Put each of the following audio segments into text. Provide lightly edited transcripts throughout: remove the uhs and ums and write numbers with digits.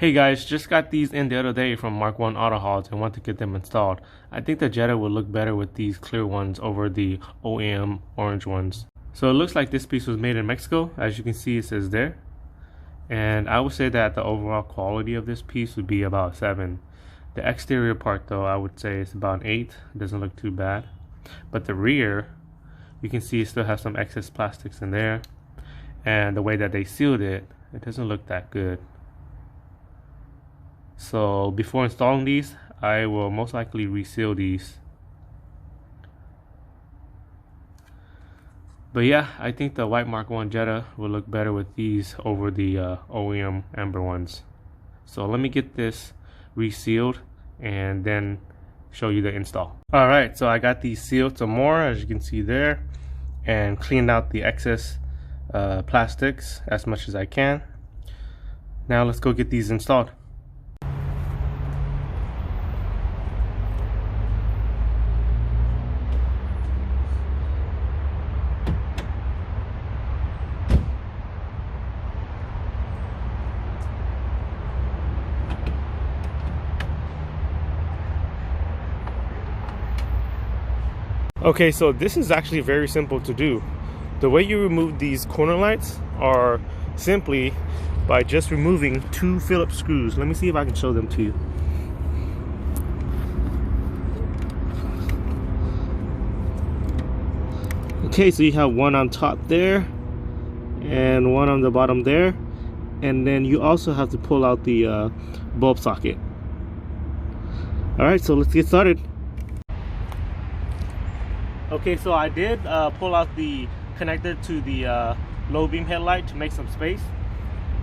Hey guys, just got these in the other day from MK1 Auto Hauls and want to get them installed. I think the Jetta would look better with these clear ones over the OEM orange ones. So it looks like this piece was made in Mexico. As you can see, it says there. And I would say that the overall quality of this piece would be about 7. The exterior part though, I would say it's about 8. It doesn't look too bad. But the rear, you can see it still has some excess plastics in there. And the way that they sealed it, it doesn't look that good. So before installing these, I will most likely reseal these. But yeah, I think the white MK1 Jetta will look better with these over the OEM amber ones. So let me get this resealed and then show you the install. Alright, so I got these sealed some more, as you can see there, and cleaned out the excess plastics as much as I can. Now let's go get these installed. Okay, so this is actually very simple to do. The way you remove these corner lights are simply by just removing 2 Phillips screws. Let me see if I can show them to you. Okay, so you have one on top there and one on the bottom there, and then you also have to pull out the bulb socket. Alright, so let's get started. Okay, so I did pull out the connector to the low beam headlight to make some space.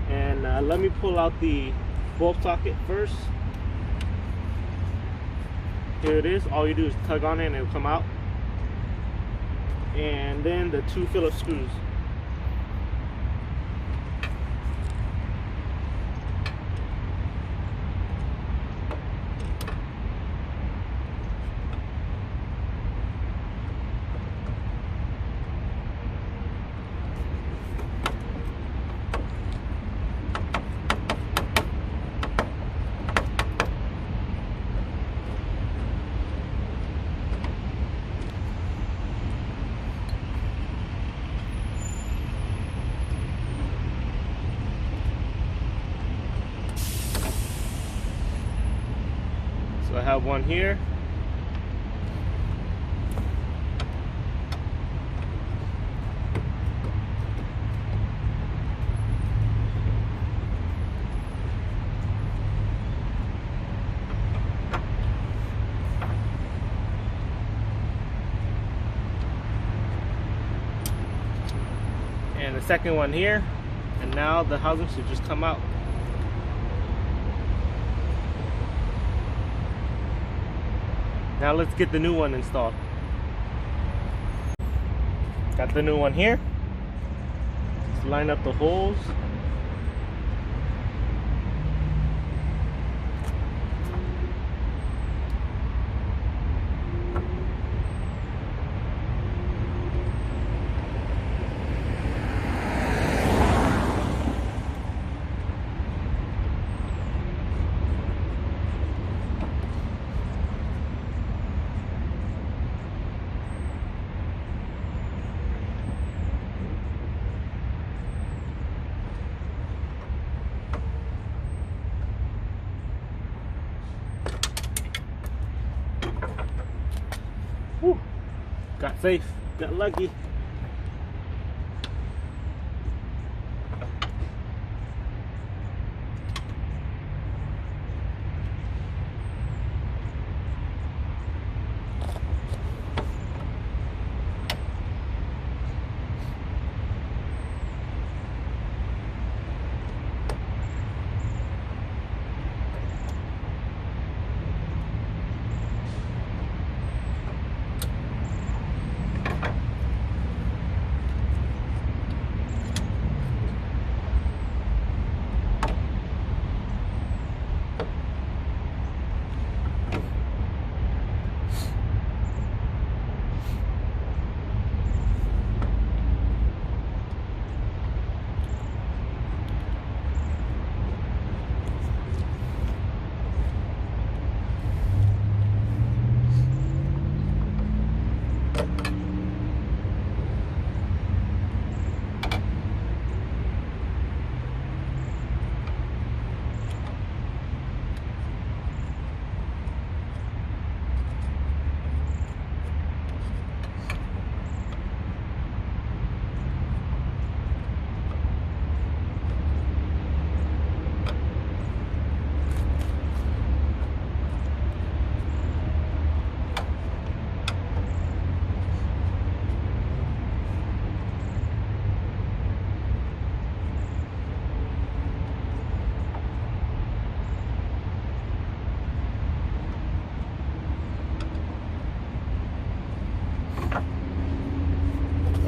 And let me pull out the bulb socket first. Here it is. All you do is tug on it and it'll come out. And then the 2 Phillips screws. So I have one here. And the second one here. And now the housing should just come out. Now let's get the new one installed. Got the new one here. Let's line up the holes. Whew. Got safe, got lucky.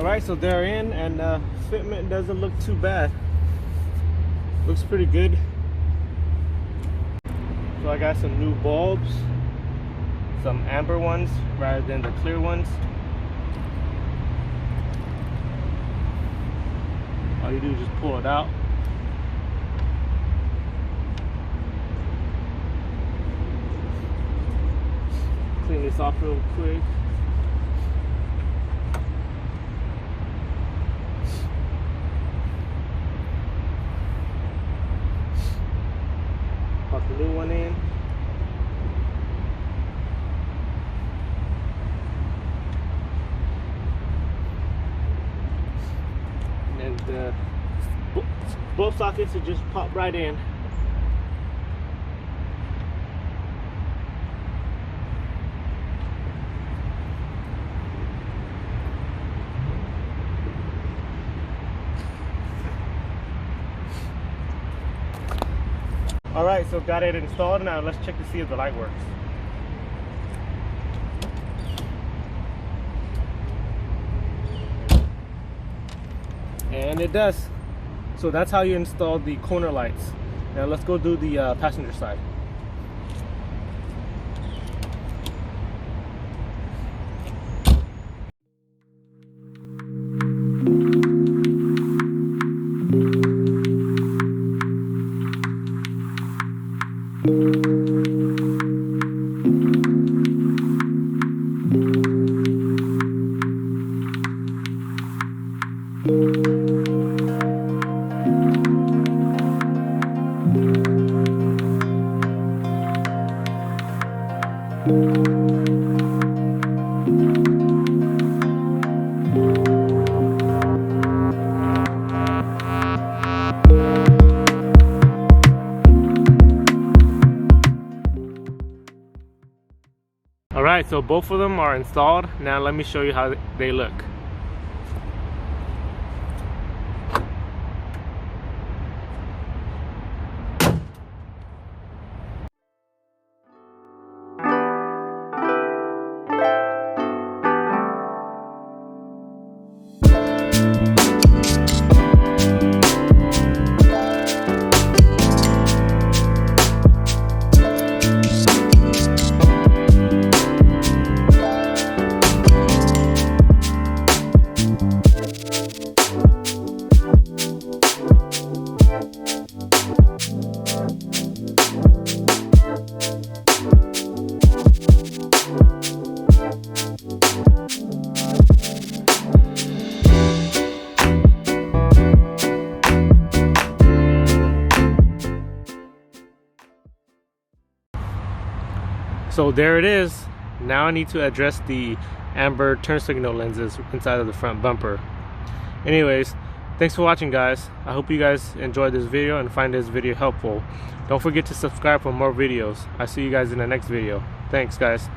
Alright, so they're in, and fitment doesn't look too bad. Looks pretty good. So I got some new bulbs, some amber ones rather than the clear ones. All you do is just pull it out. Clean this off real quick. Pop the new one in. And both sockets will just pop right in. Alright, so got it installed. Now let's check to see if the light works. And it does. So that's how you install the corner lights. Now let's go do the passenger side. Alright, so both of them are installed. Now let me show you how they look. So there it is. Now I need to address the amber turn signal lenses inside of the front bumper. Anyways, thanks for watching, guys. I hope you guys enjoyed this video and find this video helpful. Don't forget to subscribe for more videos. I'll see you guys in the next video. Thanks, guys.